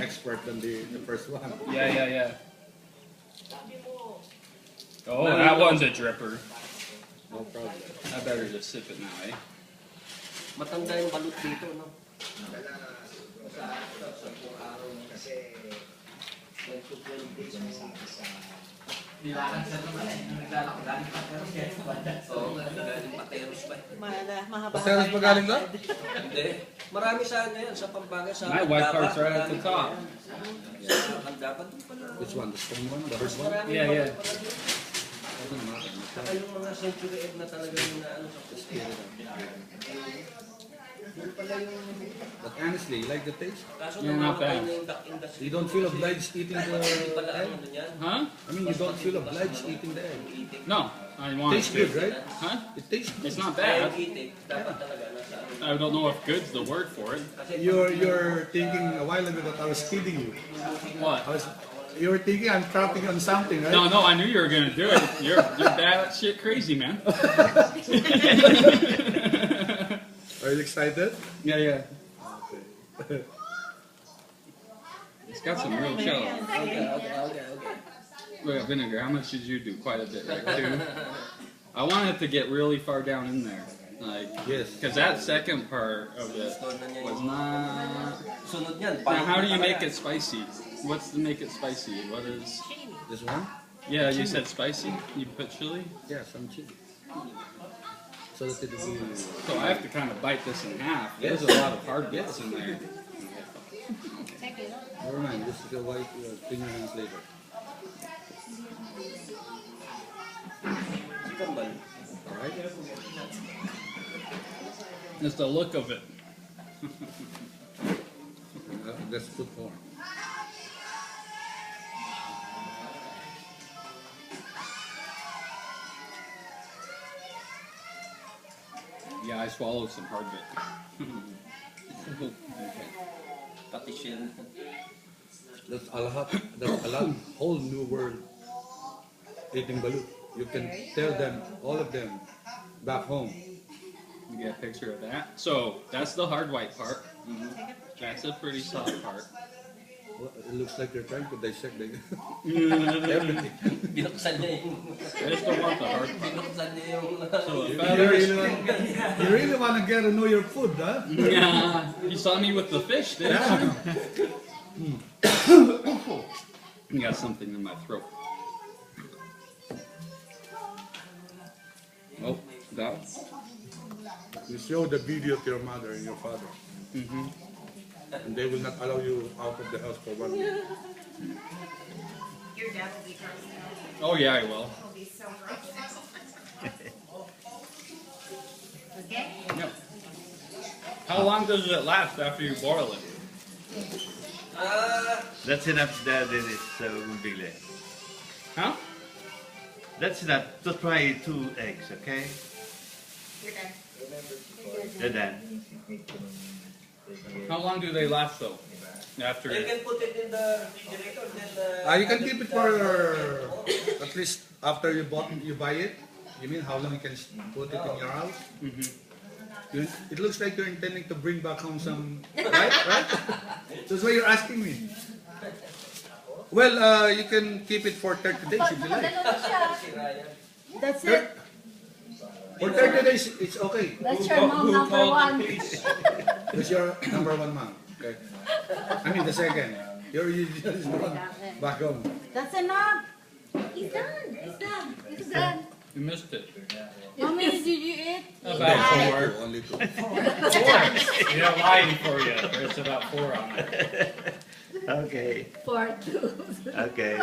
expert than the first one. Yeah. Oh, that one's a dripper. No problem. I better just sip it now, eh? Matanda yung balut dito, no? Nilakan sa naman eh. Naglalak galing pateros kaya sa bandas. Oo, galing pateros ba? Mahaba. Pateros pa galing doon? Hindi. Marami sa ano yan, sa Pampanga, sa My white part's right at the top. Sa Hagdapan, doon pala. Which one? The strong one? The first one? Marami Yeah, yeah. Doesn't matter. Saka yung mga century egg na talaga yung ano sa Christian. Yun pala yung... But honestly, you like the taste? Kaso Yeah, not bad. yung duck industry. You don't feel obliged eating the Hindi pala egg? ano yan. Huh? I mean, you don't feel obliged eating the egg. No, I want Tastes good, to. right? Huh? It tastes good. It's not Kaya bad. yung itik, dapat talaga nasa ano. I don't know if good's the word for it. Kasi You're thinking a while ago that I was kidding you. What? You were thinking I'm trapping on something, right? No, I knew you were gonna do it. You're bad shit crazy, man. Are you excited? Yeah. It's got some real chill. Okay. Wait, vinegar. How much did you do? Quite a bit, right? 2. I want it to get really far down in there, like Yes. because that second part of it was not. Sunod niyan. Now, how do you make it spicy? What's to make it spicy? What is? This one? Yeah, you said spicy. You put chili. Yeah, some chili. So that it will be... So I have to kind of bite this in half. There's a lot of hard bits in there. Never mind, this is the white fingernails later. Kambal. Alright? It's the look of it. Let's put more. Yeah, I swallowed some hard bit. Pati shell. That's a whole new world eating balut. You can tell them, all of them, back home. You get a picture of that. So that's the hard white part. That's a pretty soft part. Well, it looks like they're trying to dissect the I Binuksan niya yung... just don't want the hard part. Binuksan niya yung... So the you, feathers. you really want to get to know your food, huh? Yeah, you saw me with the fish, didn't you? I got something in my throat. Oh, that. You show the video to your mother and your father. And they will not allow you out of the house for 1 week. Your dad will be gross. Oh yeah, I will. He'll be so gross. Okay? Yep. How long does it last after you boil it? That's enough that it is bigly. Huh? That's enough to try 2 eggs, okay? You're done. You're done. How long do they last though? After You can put it in the refrigerator, then... You can keep it for at least after you buy it. You mean how long you can put it in your house? It looks like you're intending to bring back home some, right? That's why you're asking me. Well, you can keep it for 30 days if you like. That's it. For 30 days, it's okay. That's your mom number one. That's your number 1 mom. Okay. I mean the second. You're usually back home. That's enough. He's done. He's done. He's done. you missed it. How many did you eat? About 4. Only 2. 4. You know, lying for you. There's about 4 on it. Okay. 4, 2. Okay.